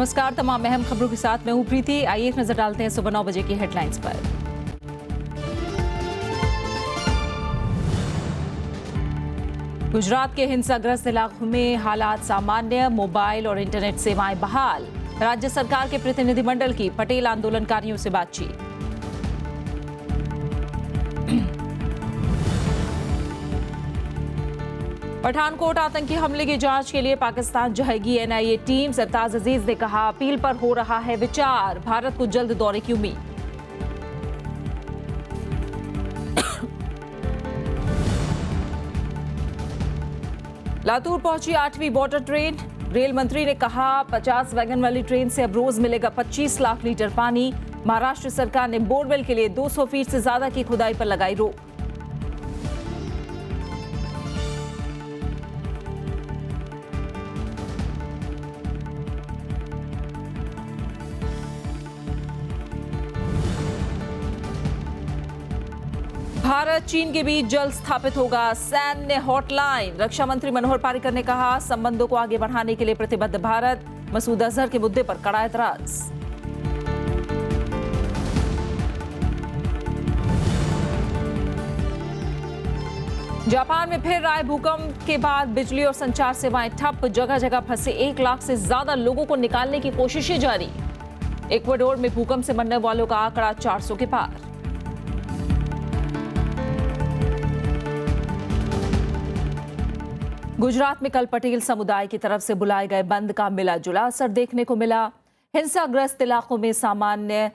नमस्कार, तमाम अहम खबरों के साथ मैं हूं प्रीति। आइए एक नजर डालते हैं सुबह 9 बजे की हेडलाइंस पर। गुजरात के हिंसाग्रस्त इलाकों में हालात सामान्य, मोबाइल और इंटरनेट सेवाएं बहाल। राज्य सरकार के प्रतिनिधिमंडल की पटेल आंदोलनकारियों से बातचीत। पठानकोट आतंकी हमले की जांच के लिए पाकिस्तान जाएगी एनआईए टीम। सरताज अजीज ने कहा, अपील पर हो रहा है विचार, भारत को जल्द दौरे की उम्मीद। लातूर पहुंची 8वीं बॉर्डर ट्रेन। रेल मंत्री ने कहा, 50 वैगन वाली ट्रेन से अब रोज मिलेगा 25 लाख लीटर पानी। महाराष्ट्र सरकार ने बोरवेल के लिए 200 फीट से ज्यादा की खुदाई पर लगाई रोक। भारत चीन के बीच जल्द स्थापित होगा सैन्य हॉटलाइन। रक्षा मंत्री मनोहर पारिकर ने कहा, संबंधों को आगे बढ़ाने के लिए प्रतिबद्ध भारत। मसूद अजहर के मुद्दे पर कड़ा एतराज। जापान में फिर आए भूकंप के बाद बिजली और संचार सेवाएं ठप। जगह जगह फंसे 1 लाख से ज्यादा लोगों को निकालने की कोशिशें जारी। इक्वाडोर में भूकंप से मरने वालों का आंकड़ा 400 के पार। गुजरात में कल पटेल समुदाय की तरफ से बुलाए गए बंद का मिला जुला असर देखने को मिला। हिंसाग्रस्त इलाकों में सामान्य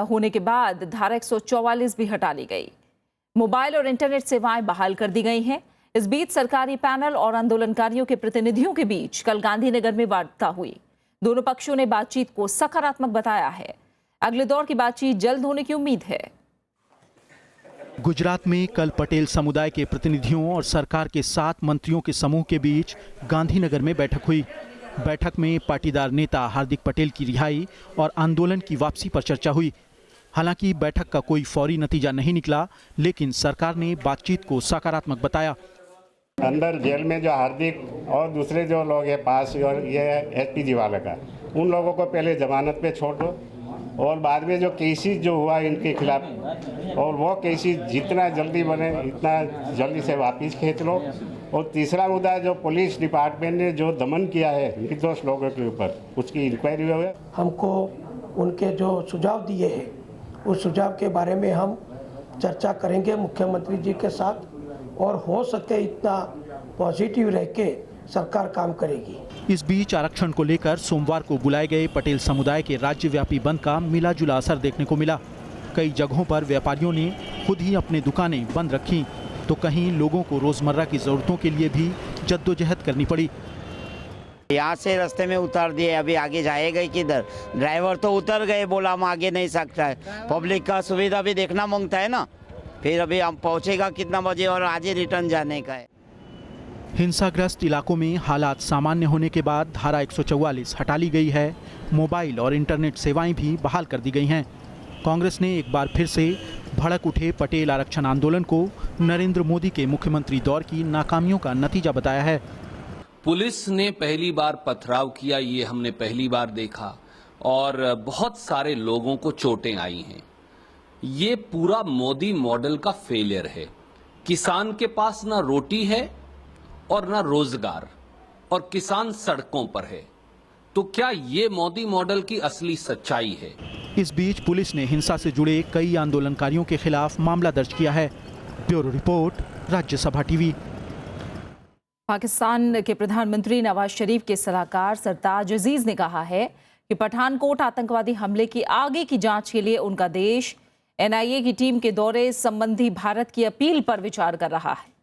होने के बाद धारा 144 भी हटा ली गई। मोबाइल और इंटरनेट सेवाएं बहाल कर दी गई हैं। इस बीच सरकारी पैनल और आंदोलनकारियों के प्रतिनिधियों के बीच कल गांधीनगर में वार्ता हुई। दोनों पक्षों ने बातचीत को सकारात्मक बताया है। अगले दौर की बातचीत जल्द होने की उम्मीद है। गुजरात में कल पटेल समुदाय के प्रतिनिधियों और सरकार के 7 मंत्रियों के समूह के बीच गांधीनगर में बैठक हुई। बैठक में पाटीदार नेता हार्दिक पटेल की रिहाई और आंदोलन की वापसी पर चर्चा हुई। हालांकि बैठक का कोई फौरी नतीजा नहीं निकला, लेकिन सरकार ने बातचीत को सकारात्मक बताया। अंदर जेल में जो हार्दिक और दूसरे जो लोग हैं पास, और ये एसपीजी वाले का, उन लोगों को पहले जमानत पे छोड़ दो और बाद में जो केसेस जो हुआ इनके खिलाफ, और वो केसेस जितना जल्दी बने इतना जल्दी से वापस खींच लो। और तीसरा मुद्दा, जो पुलिस डिपार्टमेंट ने जो दमन किया है निर्दोष लोगों के ऊपर, उसकी इंक्वायरी हो। हमको उनके जो सुझाव दिए हैं उस सुझाव के बारे में हम चर्चा करेंगे मुख्यमंत्री जी के साथ, और हो सके इतना पॉजिटिव रह के सरकार काम करेगी। इस बीच आरक्षण को लेकर सोमवार को बुलाए गए पटेल समुदाय के राज्यव्यापी बंद का मिला जुला असर देखने को मिला। कई जगहों पर व्यापारियों ने खुद ही अपनी दुकानें बंद रखीं, तो कहीं लोगों को रोजमर्रा की जरूरतों के लिए भी जद्दोजहद करनी पड़ी। यहाँ से रास्ते में उतार दिए, अभी आगे जाएगा किधर? ड्राइवर तो उतर गए, बोला हम आगे नहीं सकता है। पब्लिक का सुविधा भी देखना मांगता है ना। फिर अभी हम पहुँचेगा कितना बजे और आज ही रिटर्न जाने का है। हिंसाग्रस्त इलाकों में हालात सामान्य होने के बाद धारा 144 हटा ली गई है। मोबाइल और इंटरनेट सेवाएं भी बहाल कर दी गई हैं। कांग्रेस ने एक बार फिर से भड़क उठे पटेल आरक्षण आंदोलन को नरेंद्र मोदी के मुख्यमंत्री दौर की नाकामियों का नतीजा बताया है। पुलिस ने पहली बार पथराव किया, ये हमने पहली बार देखा, और बहुत सारे लोगों को चोटें आई हैं। ये पूरा मोदी मॉडल का फेलियर है। किसान के पास ना रोटी है और ना रोजगार, और किसान सड़कों पर है। तो क्या ये मोदी मॉडल की असली सच्चाई है? इस बीच पुलिस ने हिंसा से जुड़े कई आंदोलनकारियों के खिलाफ मामला दर्ज किया है। Bureau report, Rajya Sabha TV. Pakistan के प्रधानमंत्री नवाज शरीफ के सलाहकार सरताज अजीज ने कहा है कि पठानकोट आतंकवादी हमले की आगे की जांच के लिए उनका देश एनआईए की टीम के दौरे संबंधी भारत की अपील पर विचार कर रहा है।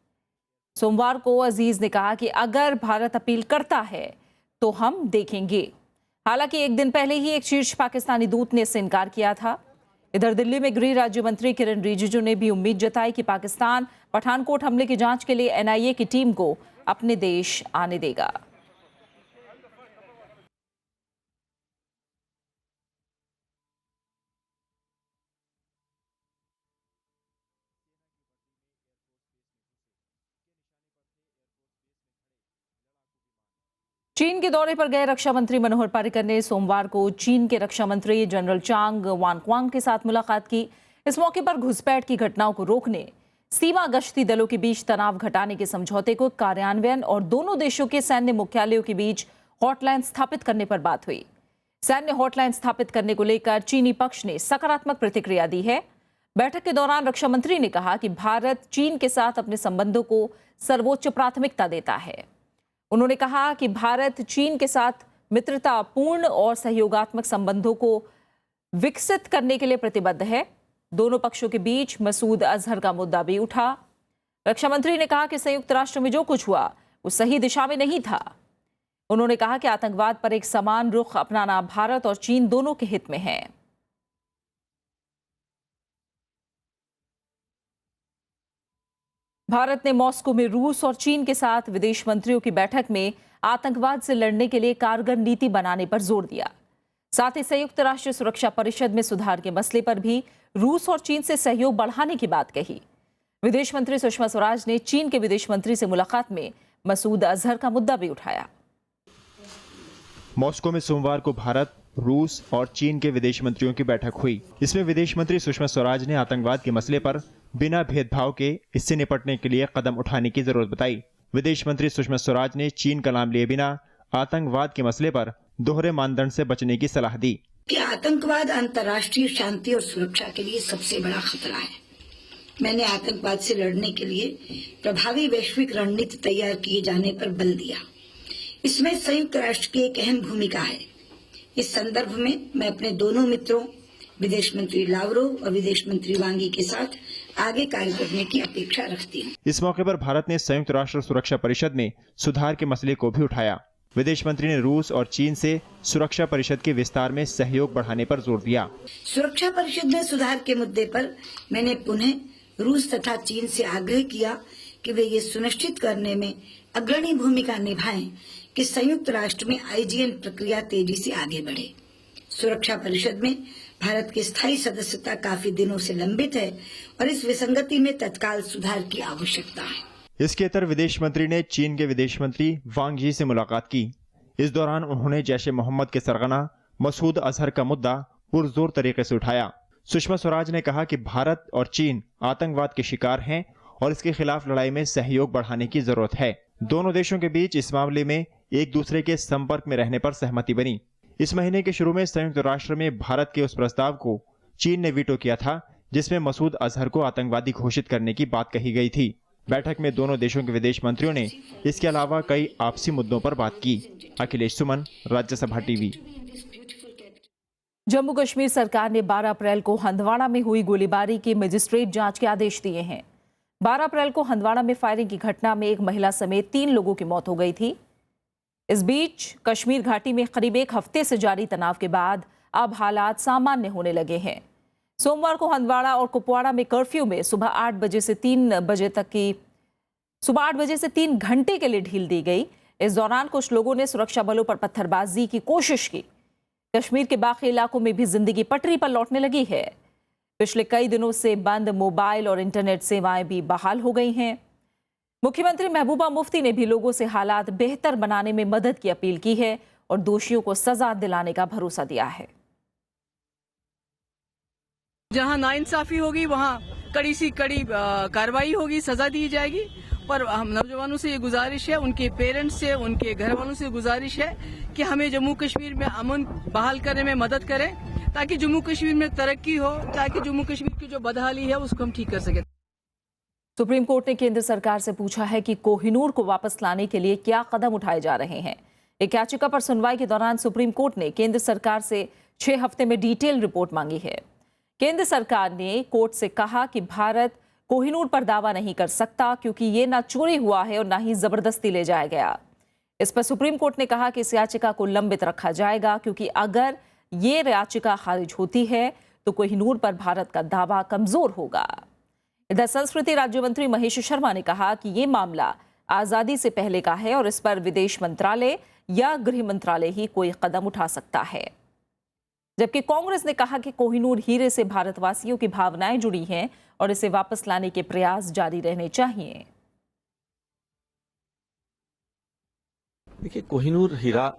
सोमवार को अजीज ने कहा कि अगर भारत अपील करता है तो हम देखेंगे। हालांकि एक दिन पहले ही एक शीर्ष पाकिस्तानी दूत ने इससे इनकार किया था। इधर दिल्ली में गृह राज्य मंत्री किरण रिजिजू ने भी उम्मीद जताई कि पाकिस्तान पठानकोट हमले की जांच के लिए एनआईए की टीम को अपने देश आने देगा। चीन के दौरे पर गए रक्षा मंत्री मनोहर पर्रिकर ने सोमवार को चीन के रक्षा मंत्री जनरल चांग वानक्वांग के साथ मुलाकात की। इस मौके पर घुसपैठ की घटनाओं को रोकने, सीमा गश्ती दलों के बीच तनाव घटाने के समझौते को कार्यान्वयन और दोनों देशों के सैन्य मुख्यालयों के बीच हॉटलाइन स्थापित करने पर बात हुई। सैन्य हॉटलाइन स्थापित करने को लेकर चीनी पक्ष ने सकारात्मक प्रतिक्रिया दी है। बैठक के दौरान रक्षा मंत्री ने कहा कि भारत चीन के साथ अपने संबंधों को सर्वोच्च प्राथमिकता देता है। उन्होंने कहा कि भारत चीन के साथ मित्रतापूर्ण और सहयोगात्मक संबंधों को विकसित करने के लिए प्रतिबद्ध है। दोनों पक्षों के बीच मसूद अजहर का मुद्दा भी उठा। रक्षा मंत्री ने कहा कि संयुक्त राष्ट्र में जो कुछ हुआ वो सही दिशा में नहीं था। उन्होंने कहा कि आतंकवाद पर एक समान रुख अपनाना भारत और चीन दोनों के हित में है। भारत ने मॉस्को में रूस और चीन के साथ विदेश मंत्रियों की बैठक में आतंकवाद से लड़ने के लिए कारगर नीति बनाने पर जोर दिया। साथ ही संयुक्त राष्ट्र सुरक्षा परिषद में सुधार के मसले पर भी रूस और चीन से सहयोग बढ़ाने की बात कही। विदेश मंत्री सुषमा स्वराज ने चीन के विदेश मंत्री से मुलाकात में मसूद अजहर का मुद्दा भी उठाया। मॉस्को में सोमवार को भारत, रूस और चीन के विदेश मंत्रियों की बैठक हुई। इसमें विदेश मंत्री सुषमा स्वराज ने आतंकवाद के मसले पर बिना भेदभाव के इससे निपटने के लिए कदम उठाने की जरूरत बताई। विदेश मंत्री सुषमा स्वराज ने चीन का नाम लिए बिना आतंकवाद के मसले पर दोहरे मानदंड से बचने की सलाह दी कि आतंकवाद अंतर्राष्ट्रीय शांति और सुरक्षा के लिए सबसे बड़ा खतरा है। मैंने आतंकवाद से लड़ने के लिए प्रभावी वैश्विक रणनीति तैयार किए जाने पर बल दिया। इसमें संयुक्त राष्ट्र की एक अहम भूमिका है। इस संदर्भ में मैं अपने दोनों मित्रों विदेश मंत्री लावरोव और विदेश मंत्री वांगी के साथ आगे कार्य करने की अपेक्षा रखती हूँ। इस मौके पर भारत ने संयुक्त राष्ट्र सुरक्षा परिषद में सुधार के मसले को भी उठाया। विदेश मंत्री ने रूस और चीन से सुरक्षा परिषद के विस्तार में सहयोग बढ़ाने पर जोर दिया। सुरक्षा परिषद में सुधार के मुद्दे पर मैंने पुनः रूस तथा चीन से आग्रह किया कि वे ये सुनिश्चित करने में अग्रणी भूमिका निभाएं कि संयुक्त राष्ट्र में आईजीएन प्रक्रिया तेजी से आगे बढ़े। सुरक्षा परिषद में भारत की स्थायी सदस्यता काफी दिनों से लंबित है और इस विसंगति में तत्काल सुधार की आवश्यकता है। इसके अंतर विदेश मंत्री ने चीन के विदेश मंत्री वांग यी से मुलाकात की। इस दौरान उन्होंने जैश ए मोहम्मद के सरगना मसूद अजहर का मुद्दा पुरजोर तरीके से उठाया। सुषमा स्वराज ने कहा कि भारत और चीन आतंकवाद के शिकार हैं और इसके खिलाफ लड़ाई में सहयोग बढ़ाने की जरूरत है। दोनों देशों के बीच इस मामले में एक दूसरे के संपर्क में रहने पर सहमति बनी। इस महीने के शुरू में संयुक्त राष्ट्र में भारत के उस प्रस्ताव को चीन ने वीटो किया था जिसमें मसूद अजहर को आतंकवादी घोषित करने की बात कही गई थी। बैठक में दोनों देशों के विदेश मंत्रियों ने इसके अलावा कई आपसी मुद्दों पर बात की। अखिलेश सुमन, राज्यसभा टीवी। जम्मू कश्मीर सरकार ने 12 अप्रैल को हंदवाड़ा में हुई गोलीबारी के मजिस्ट्रेट जांच के आदेश दिए हैं। 12 अप्रैल को हंदवाड़ा में फायरिंग की घटना में एक महिला समेत 3 लोगों की मौत हो गई थी। इस बीच कश्मीर घाटी में करीब एक हफ्ते से जारी तनाव के बाद अब हालात सामान्य होने लगे हैं। सोमवार को हंदवाड़ा और कुपवाड़ा में कर्फ्यू में सुबह 8 बजे से 3 घंटे के लिए ढील दी गई। इस दौरान कुछ लोगों ने सुरक्षा बलों पर पत्थरबाजी की कोशिश की। कश्मीर के बाकी इलाकों में भी जिंदगी पटरी पर लौटने लगी है। पिछले कई दिनों से बंद मोबाइल और इंटरनेट सेवाएं भी बहाल हो गई हैं। मुख्यमंत्री महबूबा मुफ्ती ने भी लोगों से हालात बेहतर बनाने में मदद की अपील की है और दोषियों को सजा दिलाने का भरोसा दिया है। जहां नाइंसाफी होगी वहां कड़ी सी कड़ी कार्रवाई होगी, सजा दी जाएगी। पर हम नौजवानों से ये गुजारिश है, उनके पेरेंट्स से, उनके घर वालों से गुजारिश है कि हमें जम्मू कश्मीर में अमन बहाल करने में मदद करें ताकि जम्मू कश्मीर में तरक्की हो, ताकि जम्मू कश्मीर की जो बदहाली है उसको हम ठीक कर सकें। सुप्रीम कोर्ट ने केंद्र सरकार से पूछा है कि कोहिनूर को वापस लाने के लिए क्या कदम उठाए जा रहे हैं। एक याचिका पर सुनवाई के दौरान सुप्रीम कोर्ट ने केंद्र सरकार से 6 हफ्ते में डिटेल रिपोर्ट मांगी है। केंद्र सरकार ने कोर्ट से कहा कि भारत कोहिनूर पर दावा नहीं कर सकता क्योंकि ये ना चोरी हुआ है और ना ही जबरदस्ती ले जाया गया। इस पर सुप्रीम कोर्ट ने कहा कि इस याचिका को लंबित रखा जाएगा क्योंकि अगर ये याचिका खारिज होती है तो कोहिनूर पर भारत का दावा कमजोर होगा। इधर संस्कृति राज्य मंत्री महेश शर्मा ने कहा कि ये मामला आजादी से पहले का है और इस पर विदेश मंत्रालय या गृह मंत्रालय ही कोई कदम उठा सकता है। जबकि कांग्रेस ने कहा कि कोहिनूर हीरे से भारतवासियों की भावनाएं जुड़ी हैं और इसे वापस लाने के प्रयास जारी रहने चाहिए। देखिए, कोहिनूर हीरा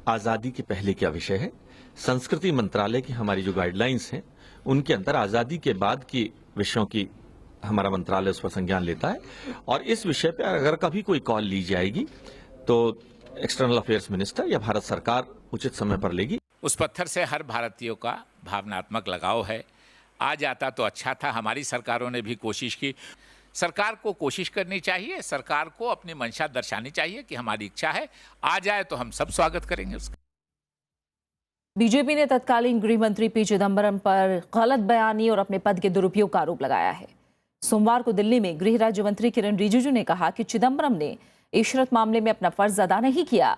आजादी के पहले क्या विषय है। संस्कृति मंत्रालय की हमारी जो गाइडलाइंस हैं उनके अंदर आजादी के बाद की विषयों की हमारा मंत्रालय उस पर संज्ञान लेता है, और इस विषय पर अगर कभी कोई कॉल ली जाएगी तो एक्सटर्नल अफेयर्स मिनिस्टर या भारत सरकार उचित समय पर लेगी। उस पत्थर से हर भारतीय का भावनात्मक लगाव है। आ जाता तो अच्छा था। हमारी सरकारों ने भी कोशिश की। सरकार को कोशिश करनी चाहिए, सरकार को अपनी मंशा दर्शानी चाहिए कि हमारी इच्छा है, आ जाए तो हम सब स्वागत करेंगे उसका। बीजेपी ने तत्कालीन गृह मंत्री पी चिदम्बरम पर गलत बयानी और अपने पद के दुरुपयोग का आरोप लगाया है। सोमवार को दिल्ली में गृह राज्य मंत्री किरण रिजिजू ने कहा कि चिदम्बरम ने इशरत मामले में अपना फर्ज अदा नहीं किया।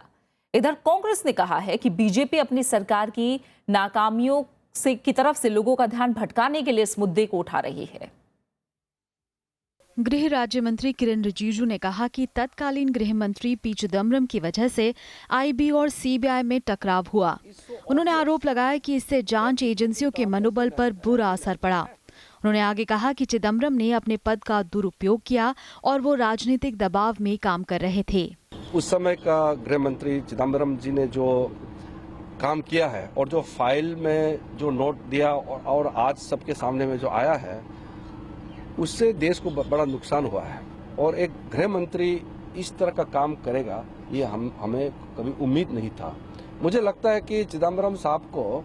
इधर कांग्रेस ने कहा है कि बीजेपी अपनी सरकार की नाकामियों की तरफ से लोगों का ध्यान भटकाने के लिए इस मुद्दे को उठा रही है। गृह राज्य मंत्री किरण रिजिजू ने कहा कि तत्कालीन गृह मंत्री पी चिदम्बरम की वजह से आईबी और सीबीआई में टकराव हुआ। उन्होंने आरोप लगाया कि इससे जांच एजेंसियों के मनोबल पर बुरा असर पड़ा। उन्होंने आगे कहा कि चिदम्बरम ने अपने पद का दुरुपयोग किया और वो राजनीतिक दबाव में काम कर रहे थे। उस समय का गृह मंत्री चिदम्बरम जी ने जो काम किया है और जो फाइल में जो नोट दिया और आज सबके सामने में जो आया है, उससे देश को बड़ा नुकसान हुआ है। और एक गृह मंत्री इस तरह का काम करेगा ये हमें कभी उम्मीद नहीं था। मुझे लगता है कि चिदम्बरम साहब को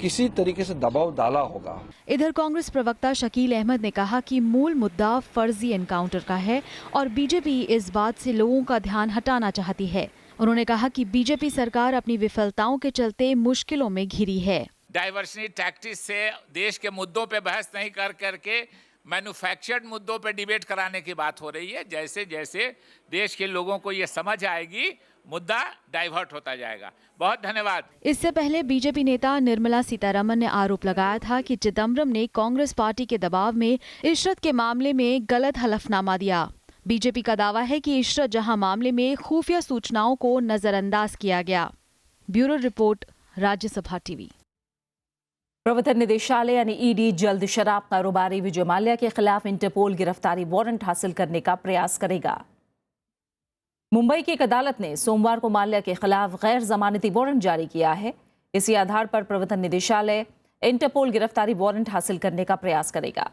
किसी तरीके से दबाव डाला होगा। इधर कांग्रेस प्रवक्ता शकील अहमद ने कहा कि मूल मुद्दा फर्जी एनकाउंटर का है और बीजेपी इस बात से लोगों का ध्यान हटाना चाहती है। उन्होंने कहा कि बीजेपी सरकार अपनी विफलताओं के चलते मुश्किलों में घिरी है। डाइवर्सिटी टैक्टिक्स से देश के मुद्दों पे बहस नहीं कर करके मैन्युफैक्चर्ड मुद्दों पे डिबेट कराने की बात हो रही है। जैसे जैसे देश के लोगों को ये समझ आएगी, मुद्दा डाइवर्ट होता जाएगा। बहुत धन्यवाद। इससे पहले बीजेपी नेता निर्मला सीतारमण ने आरोप लगाया था कि चिदम्बरम ने कांग्रेस पार्टी के दबाव में इशरत के मामले में गलत हलफनामा दिया। बीजेपी का दावा है कि इशरत जहां मामले में खुफिया सूचनाओं को नजरअंदाज किया गया। Bureau report, Rajya Sabha TV. प्रवर्तन निदेशालय यानी ईडी जल्द शराब कारोबारी विजय माल्या के खिलाफ इंटरपोल गिरफ्तारी वारंट हासिल करने का प्रयास करेगा। मुंबई की एक अदालत ने सोमवार को माल्या के खिलाफ गैर जमानती वारंट जारी किया है। इसी आधार पर प्रवर्तन निदेशालय इंटरपोल गिरफ्तारी वारंट हासिल करने का प्रयास करेगा।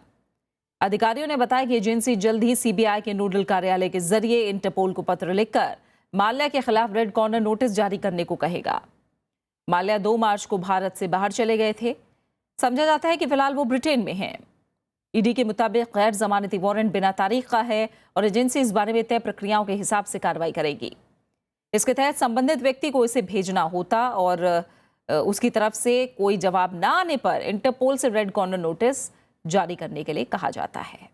अधिकारियों ने बताया कि एजेंसी जल्द ही सीबीआई के नोडल कार्यालय के जरिए इंटरपोल को पत्र लिखकर माल्या के खिलाफ रेड कॉर्नर नोटिस जारी करने को कहेगा। माल्या 2 मार्च को भारत से बाहर चले गए थे। समझा जाता है कि फिलहाल वो ब्रिटेन में हैं। ईडी के मुताबिक गैर जमानती वारंट बिना तारीख का है और एजेंसी इस बारे में तय प्रक्रियाओं के हिसाब से कार्रवाई करेगी। इसके तहत संबंधित व्यक्ति को इसे भेजना होता और उसकी तरफ से कोई जवाब न आने पर इंटरपोल से रेड कॉर्नर नोटिस जारी करने के लिए कहा जाता है।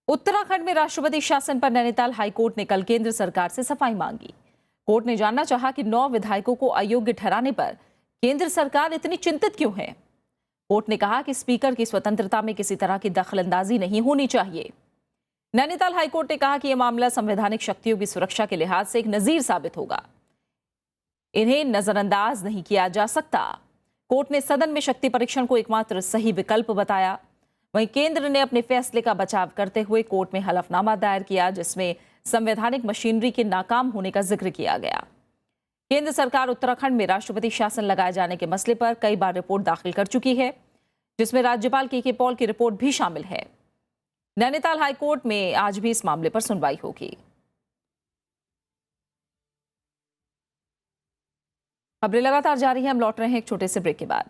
उत्तराखंड में राष्ट्रपति शासन पर नैनीताल हाईकोर्ट ने कल केंद्र सरकार से सफाई मांगी। कोर्ट ने जानना चाहा कि 9 विधायकों को अयोग्य ठहराने पर केंद्र सरकार इतनी चिंतित क्यों है। कोर्ट ने कहा कि स्पीकर की स्वतंत्रता में किसी तरह की दखलंदाजी नहीं होनी चाहिए। नैनीताल हाईकोर्ट ने कहा कि यह मामला संवैधानिक शक्तियों की सुरक्षा के लिहाज से एक नजीर साबित होगा। इन्हें नजरअंदाज नहीं किया जा सकता। कोर्ट ने सदन में शक्ति परीक्षण को एकमात्र सही विकल्प बताया। वहीं केंद्र ने अपने फैसले का बचाव करते हुए कोर्ट में हलफनामा दायर किया, जिसमें संवैधानिक मशीनरी के नाकाम होने का जिक्र किया गया। केंद्र सरकार उत्तराखंड में राष्ट्रपति शासन लगाए जाने के मसले पर कई बार रिपोर्ट दाखिल कर चुकी है, जिसमें राज्यपाल के पॉल की रिपोर्ट भी शामिल है। नैनीताल हाईकोर्ट में आज भी इस मामले पर सुनवाई होगी। खबरें लगातार जारी हैं। हम लौट रहे हैं एक छोटे से ब्रेक के बाद।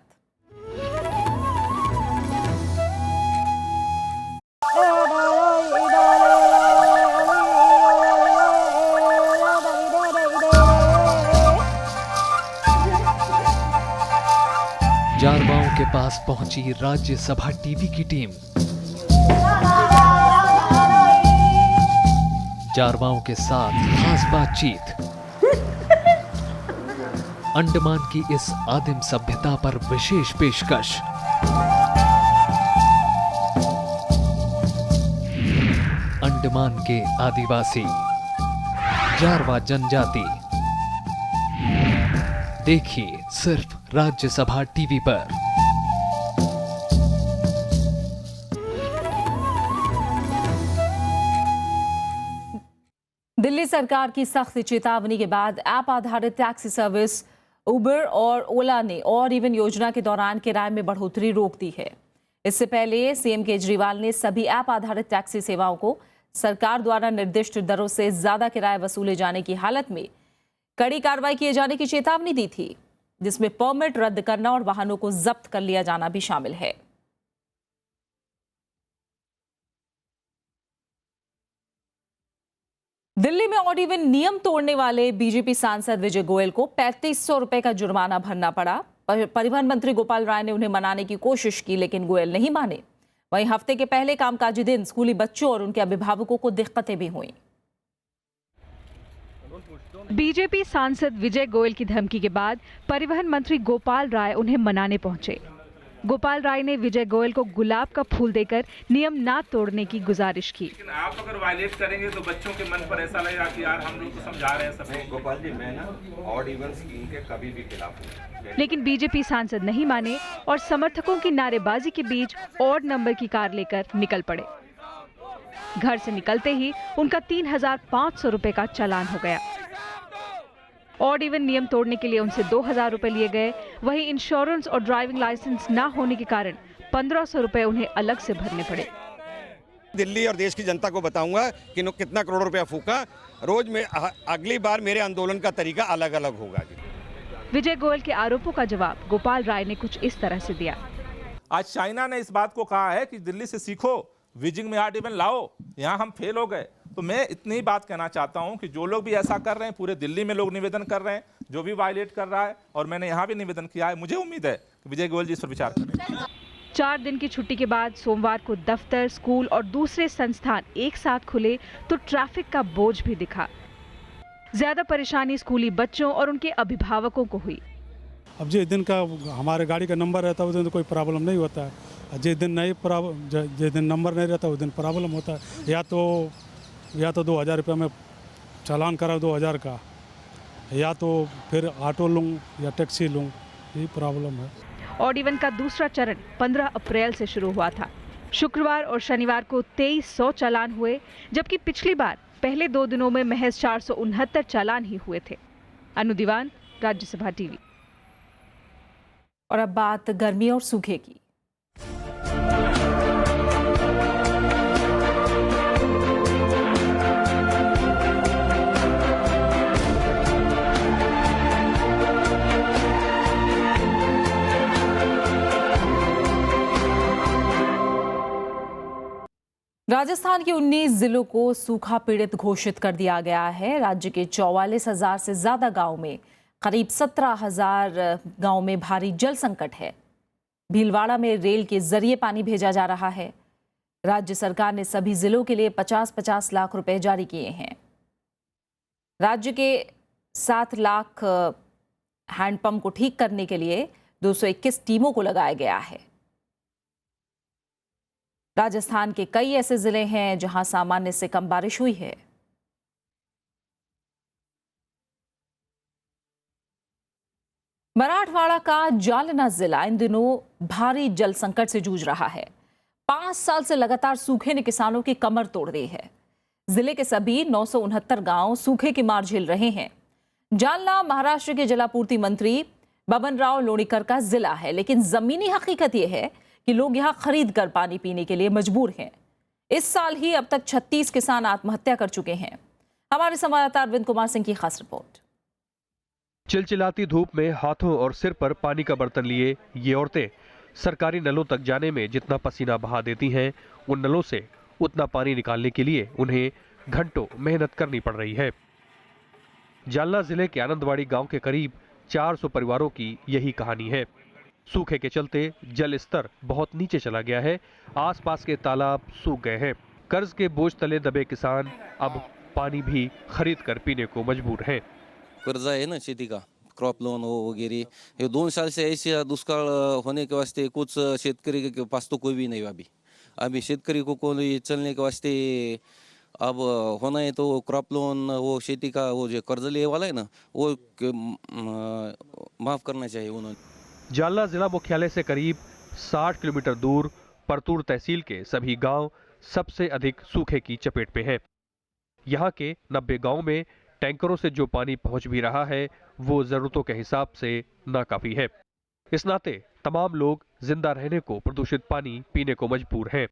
जारवाओं के पास पहुंची राज्यसभा टीवी की टीम। जारवाओं के साथ खास बातचीत। अंडमान की इस आदिम सभ्यता पर विशेष पेशकश। अंडमान के आदिवासी, जारवा जनजाति। देखिए सिर्फ राज्यसभा टीवी पर। दिल्ली सरकार की सख्त चेतावनी के बाद ऐप आधारित टैक्सी सर्विस उबर और ओला ने और इवन योजना के दौरान किराए में बढ़ोतरी रोक दी है। इससे पहले सीएम केजरीवाल ने सभी ऐप आधारित टैक्सी सेवाओं को सरकार द्वारा निर्दिष्ट दरों से ज्यादा किराया वसूले जाने की हालत में कड़ी कार्रवाई किए जाने की चेतावनी दी थी, जिसमें परमिट रद्द करना और वाहनों को जब्त कर लिया जाना भी शामिल है। दिल्ली में ऑड इवन नियम तोड़ने वाले बीजेपी सांसद विजय गोयल को 3500 रुपए का जुर्माना भरना पड़ा। परिवहन मंत्री गोपाल राय ने उन्हें मनाने की कोशिश की, लेकिन गोयल नहीं माने। वहीं हफ्ते के पहले कामकाजी दिन स्कूली बच्चों और उनके अभिभावकों को दिक्कतें भी हुईं। बीजेपी सांसद विजय गोयल की धमकी के बाद परिवहन मंत्री गोपाल राय उन्हें मनाने पहुंचे। गोपाल राय ने विजय गोयल को गुलाब का फूल देकर नियम ना तोड़ने की गुजारिश की। लेकिन आप अगर वायलेट करेंगे तो बच्चों के मन पर ऐसा लगेगा कि यार हम लोग तो समझा रहे हैं सब। गोपाल जी, मैं ना ऑड इवन स्कीम के कभी भी खिलाफ हूं। लेकिन बीजेपी सांसद नहीं माने और समर्थकों की नारेबाजी के बीच ऑड नंबर की कार लेकर निकल पड़े। घर से निकलते ही उनका 3500 रुपए का चालान हो गया। ऑड इवन नियम तोड़ने के लिए उनसे 2000 रुपए लिए गए। वहीं इंश्योरेंस और ड्राइविंग लाइसेंस ना होने के कारण 1500 रुपए उन्हें अलग से भरने पड़े। दिल्ली और देश की जनता को बताऊंगा कि कितना करोड़ रुपया फूका रोज में। अगली बार मेरे आंदोलन का तरीका अलग अलग होगा। विजय गोयल के आरोपों का जवाब गोपाल राय ने कुछ इस तरह से दिया। आज चाइना ने इस बात को कहा है कि दिल्ली से सीखो, बीजिंग में ऑड इवन लाओ, यहाँ हम फेल हो गए। तो मैं इतनी बात कहना चाहता हूं कि जो लोग भी ऐसा कर रहे हैं, पूरे दिल्ली में लोग निवेदन कर रहे हैं, जो भी वायलेट कर रहा है, और मैंने यहाँ भी निवेदन किया है, मुझे उम्मीद है कि विजय गोयल जी इस पर विचार करें। 4 दिन की छुट्टी के बाद सोमवार को दफ्तर, स्कूल और दूसरे संस्थान एक साथ खुले तो ट्रैफिक का बोझ भी दिखा। ज्यादा परेशानी स्कूली बच्चों और उनके अभिभावकों को हुई। अब जिस दिन का हमारे गाड़ी का नंबर रहता है उस दिन तो कोई प्रॉब्लम नहीं होता है। जिस दिन नंबर नहीं रहता उस दिन प्रॉब्लम होता है। या तो 2000 रुपये में चालान करा 2000 का, या तो फिर ऑटो लूँ या टैक्सी लूँ, यही प्रॉब्लम है। ऑड इवन का दूसरा चरण 15 अप्रैल से शुरू हुआ था। शुक्रवार और शनिवार को 2300 चालान हुए, जबकि पिछली बार पहले 2 दिनों में महज 469 चालान ही हुए थे। अनु दीवान, राज्यसभा टीवी। और अब बात गर्मी और सूखे की। राजस्थान के 19 जिलों को सूखा पीड़ित घोषित कर दिया गया है। राज्य के 44,000 से ज्यादा गांव में करीब 17,000 गांव में भारी जल संकट है। भीलवाड़ा में रेल के जरिए पानी भेजा जा रहा है। राज्य सरकार ने सभी जिलों के लिए 50-50 लाख रुपए जारी किए हैं। राज्य के 7 लाख हैंडपंप को ठीक करने के लिए 221 टीमों को लगाया गया है। राजस्थान के कई ऐसे जिले हैं जहां सामान्य से कम बारिश हुई है। मराठवाड़ा का जालना जिला इन दिनों भारी जल संकट से जूझ रहा है। 5 साल से लगातार सूखे ने किसानों की कमर तोड़ दी है। जिले के सभी 969 गांव सूखे की मार झेल रहे हैं। जालना महाराष्ट्र के जलापूर्ति मंत्री बबनराव लोणीकर का जिला है, लेकिन जमीनी हकीकत यह है कि लोग यहां खरीद कर पानी पीने के लिए मजबूर हैं। इस साल ही अब तक 36 किसान आत्महत्या कर चुके हैं। हमारे संवाददाता अरविंद कुमार सिंह की खास रिपोर्ट। चिलचिलाती धूप में हाथों और सिर पर पानी का बर्तन लिए ये औरतें सरकारी नलों तक जाने में जितना पसीना बहा देती हैं, उन नलों से उतना पानी निकालने के लिए उन्हें घंटों मेहनत करनी पड़ रही है। जालना जिले के आनंदवाड़ी गांव के करीब 400 परिवारों की यही कहानी है। सूखे के चलते जल स्तर बहुत नीचे चला गया है। आसपास के तालाब सूख गए हैं। कर्ज के बोझ तले दबे किसान अब पानी भी खरीद कर पीने को मजबूर हैं। कर्ज है ना शेती का, क्रॉप लोन हो वगैरह, ये 2 साल से ऐसे दुष्काल होने के वास्ते कुछ शेतकरी के पास तो कोई भी नहीं। अभी शेतकरी को कोई चलने के वास्ते अब होना है तो क्रॉप लोन, वो खेती का वो जो कर्ज लिए वाला है ना, वो माफ करना चाहिए उन्होंने। जालना जिला मुख्यालय से करीब 60 किलोमीटर दूर परतूर तहसील के सभी गांव सबसे अधिक सूखे की चपेट में हैं। यहाँ के 90 गांव में टैंकरों से जो पानी पहुंच भी रहा है वो जरूरतों के हिसाब से नाकाफी है। इस नाते तमाम लोग जिंदा रहने को प्रदूषित पानी पीने को मजबूर हैं।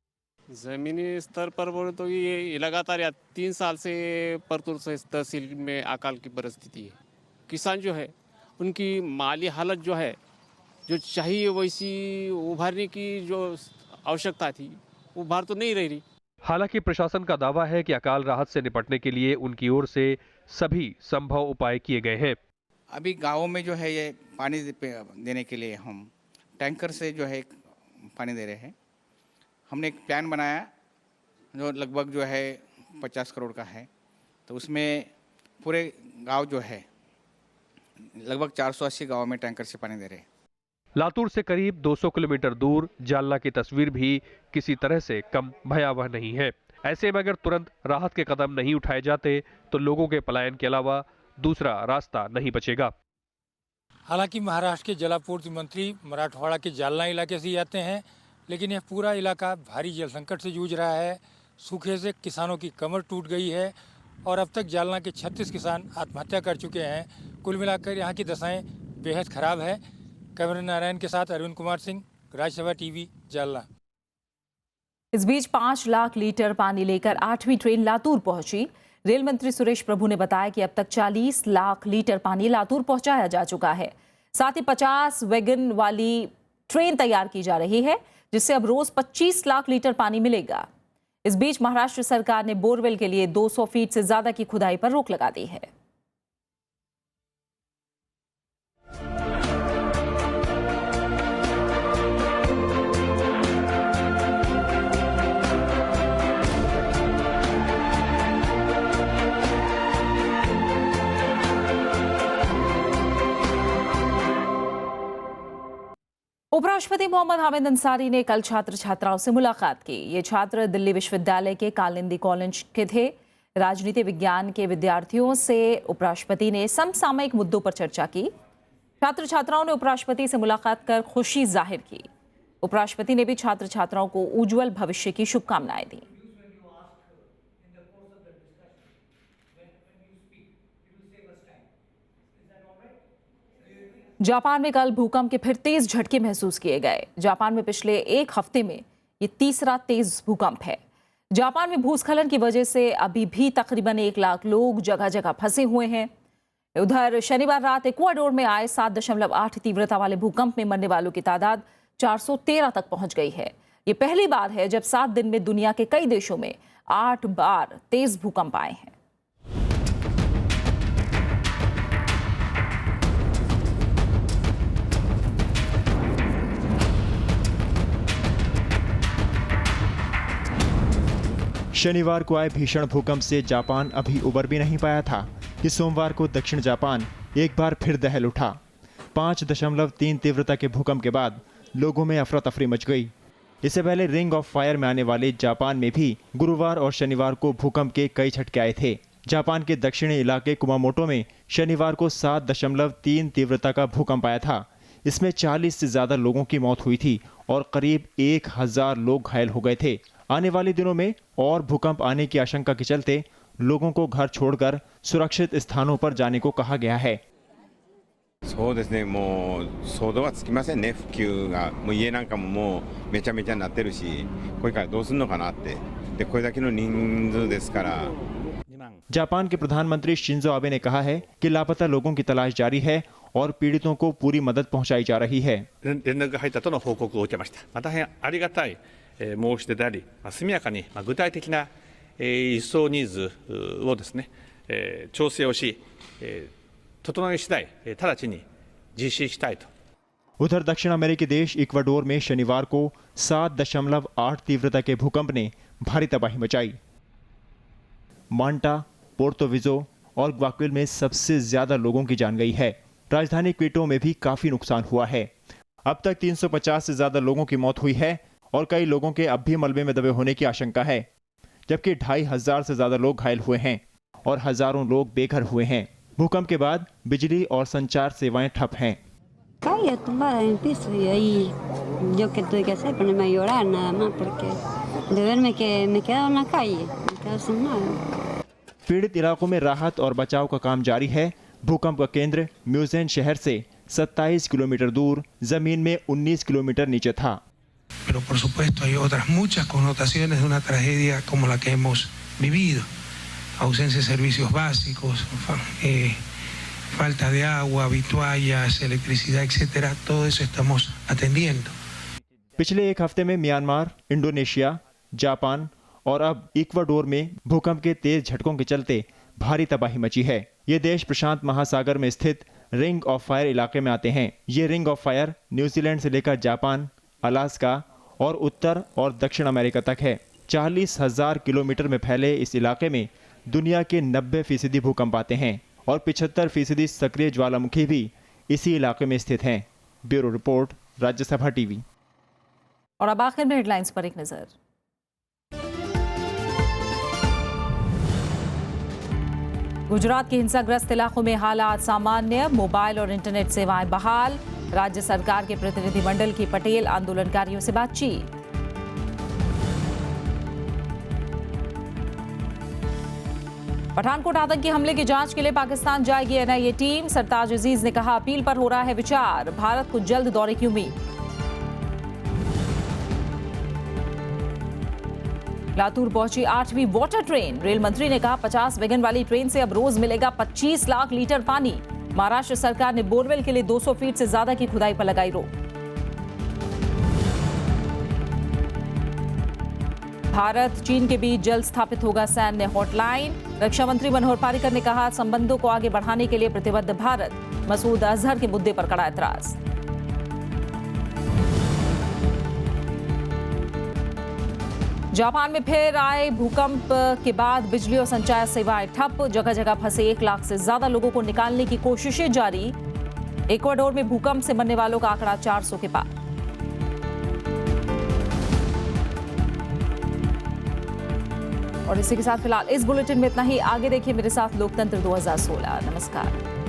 जमीनी स्तर पर बोले तो ये लगातार 3 साल से परतूर से तहसील में अकाल की परिस्थिति है। किसान जो है उनकी माली हालत जो है जो चाहिए वैसी उभारने की जो आवश्यकता थी वो उभार तो नहीं रही। हालांकि प्रशासन का दावा है कि अकाल राहत से निपटने के लिए उनकी ओर से सभी संभव उपाय किए गए हैं। अभी गाँव में जो है ये पानी देने के लिए हम टैंकर से जो है पानी दे रहे हैं। हमने एक प्लान बनाया जो लगभग जो है 50 करोड़ का है, तो उसमें पूरे गांव जो है लगभग 480 गांव में टैंकर से पानी दे रहे हैं। लातूर से करीब 200 किलोमीटर दूर जालना की तस्वीर भी किसी तरह से कम भयावह नहीं है। ऐसे में अगर तुरंत राहत के कदम नहीं उठाए जाते तो लोगों के पलायन के अलावा दूसरा रास्ता नहीं बचेगा। हालांकि महाराष्ट्र के जलापूर्ति मंत्री मराठवाड़ा के जालना इलाके से आते हैं, लेकिन यह पूरा इलाका भारी जल संकट से जूझ रहा है। सूखे से किसानों की कमर टूट गई है और अब तक जालना के 36 किसान आत्महत्या कर चुके हैं। कुल मिलाकर यहाँ की दशाएं बेहद खराब है। कैमरा नारायण के साथ अरविंद कुमार सिंह, राज्यसभा टीवी, जालना। इस बीच 5 लाख लीटर पानी लेकर 8वीं ट्रेन लातूर पहुंची। रेल मंत्री सुरेश प्रभु ने बताया कि अब तक 40 लाख लीटर पानी लातूर पहुंचाया जा चुका है। साथ ही 50 वैगन वाली ट्रेन तैयार की जा रही है, जिससे अब रोज 25 लाख लीटर पानी मिलेगा। इस बीच महाराष्ट्र सरकार ने बोरवेल के लिए 200 फीट से ज्यादा की खुदाई पर रोक लगा दी है। उपराष्ट्रपति मोहम्मद हामिद अंसारी ने कल छात्र छात्राओं से मुलाकात की। ये छात्र दिल्ली विश्वविद्यालय के कालिंदी कॉलेज के थे। राजनीति विज्ञान के विद्यार्थियों से उपराष्ट्रपति ने समसामयिक मुद्दों पर चर्चा की। छात्र छात्राओं ने उपराष्ट्रपति से मुलाकात कर खुशी जाहिर की। उपराष्ट्रपति ने भी छात्र छात्राओं को उज्जवल भविष्य की शुभकामनाएं दी। जापान में कल भूकंप के फिर तेज झटके महसूस किए गए। जापान में पिछले एक हफ्ते में ये तीसरा तेज भूकंप है। जापान में भूस्खलन की वजह से अभी भी तकरीबन 1 लाख लोग जगह जगह फंसे हुए हैं। उधर शनिवार रात इक्वाडोर में आए 7.8 तीव्रता वाले भूकंप में मरने वालों की तादाद 413 तक पहुंच गई है। ये पहली बार है जब 7 दिन में दुनिया के कई देशों में 8 बार तेज भूकंप आए हैं। शनिवार को आए भीषण भूकंप से जापान अभी उबर भी नहीं पाया था कि सोमवार को दक्षिण जापान एक बार फिर दहल उठा। 5.3 तीव्रता के भूकंप के बाद लोगों में अफरा तफरी मच गई। इससे पहले रिंग ऑफ फायर में आने वाले जापान में भी गुरुवार और शनिवार को भूकंप के कई झटके आए थे। जापान के दक्षिणी इलाके कुमामोटो में शनिवार को 7.3 तीव्रता का भूकंप आया था। इसमें 40 से ज्यादा लोगों की मौत हुई थी और करीब 1000 लोग घायल हो गए थे। आने वाले दिनों में और भूकंप आने की आशंका के चलते लोगों को घर छोड़कर सुरक्षित स्थानों पर जाने को कहा गया है। そうですね、もう想像はつきませんね。復旧がもう家なんかももうめちゃめちゃになってるし、これからどうするのかなって。でこれだけの人数ですから。जापान के प्रधानमंत्री शिंजो आबे ने कहा है कि लापता लोगों की तलाश जारी है और पीड़ितों को पूरी मदद पहुंचाई जा रही है। 連絡が入ったとの報告を受けました。大変ありがたい申し出であり、速やかに具体的な輸送ニーズをですね、調整をし、整い次第直ちに実施したいと。 उधर दक्षिण अमेरिकी देश इक्वाडोर में शनिवार को 7.8 तीव्रता के भूकंप ने भारी तबाही मचाई। मांटा, पोर्तो विजो और ग्वाक्विल में सबसे ज्यादा लोगों की जान गई है। राजधानी क्विटो में भी काफी नुकसान हुआ है। अब तक 350 से ज्यादा लोगों की मौत हुई है और कई लोगों के अब भी मलबे में दबे होने की आशंका है, जबकि 2500 से ज्यादा लोग घायल हुए हैं और हजारों लोग बेघर हुए हैं। भूकंप के बाद बिजली और संचार सेवाएं ठप हैं। Caí tumbada en el piso y ahí yo qué tuve que hacer, ponerme a llorar nada más porque de verme que me quedaba en la calle, me quedaba sin nada. पीड़ित इलाकों में राहत और बचाव का काम जारी है। भूकंप का केंद्र म्यूजेन शहर से 27 किलोमीटर दूर जमीन में 19 किलोमीटर नीचे था। Pero por supuesto hay otras muchas connotaciones de una tragedia como la que hemos vivido. Ausencia de servicios básicos, falta de agua, vituallas, electricidad, etcétera. Todo eso estamos atendiendo. पिछले एक हफ्ते में Myanmar, Indonesia, Japan और अब Ecuador में भूकंप के तेज झटकों के चलते भारी तबाही मची है। ये देश प्रशांत महासागर में स्थित रिंग ऑफ फायर इलाके में आते हैं। ये रिंग ऑफ फायर न्यूजीलैंड से लेकर जापान, अलास्का और उत्तर और दक्षिण अमेरिका तक है। 40,000 किलोमीटर में फैले इस इलाके में दुनिया के 90% भूकंप आते हैं और 75% सक्रिय ज्वालामुखी भी इसी इलाके में स्थित हैं। Bureau report, Rajya Sabha TV. और अब आखिर में हेडलाइंस पर एक नजर। गुजरात के हिंसाग्रस्त इलाकों में हालात सामान्य, मोबाइल और इंटरनेट सेवाएं बहाल। राज्य सरकार के प्रतिनिधिमंडल की पटेल आंदोलनकारियों से बातचीत। पठानकोट आतंकी हमले की जांच के लिए पाकिस्तान जाएगी एनआईए टीम। सरताज अजीज ने कहा, अपील पर हो रहा है विचार, भारत को जल्द दौरे की उम्मीद। लातूर पहुंची 8वीं वाटर ट्रेन। रेल मंत्री ने कहा, 50 वैगन वाली ट्रेन से अब रोज मिलेगा 25 लाख लीटर पानी। महाराष्ट्र सरकार ने बोरवेल के लिए 200 फीट से ज्यादा की खुदाई पर लगाई रोक। भारत चीन के बीच जल्द स्थापित होगा सैन्य हॉटलाइन। रक्षा मंत्री मनोहर पारिकर ने कहा, संबंधों को आगे बढ़ाने के लिए प्रतिबद्ध भारत। मसूद अजहर के मुद्दे पर कड़ा एतराज। जापान में फिर आए भूकंप के बाद बिजली और संचार सेवाएं ठप। जगह जगह फंसे 1 लाख से ज्यादा लोगों को निकालने की कोशिशें जारी। इक्वाडोर में भूकंप से मरने वालों का आंकड़ा 400 के पार। और इसी के साथ फिलहाल इस बुलेटिन में इतना ही। आगे देखिए मेरे साथ लोकतंत्र 2016। नमस्कार।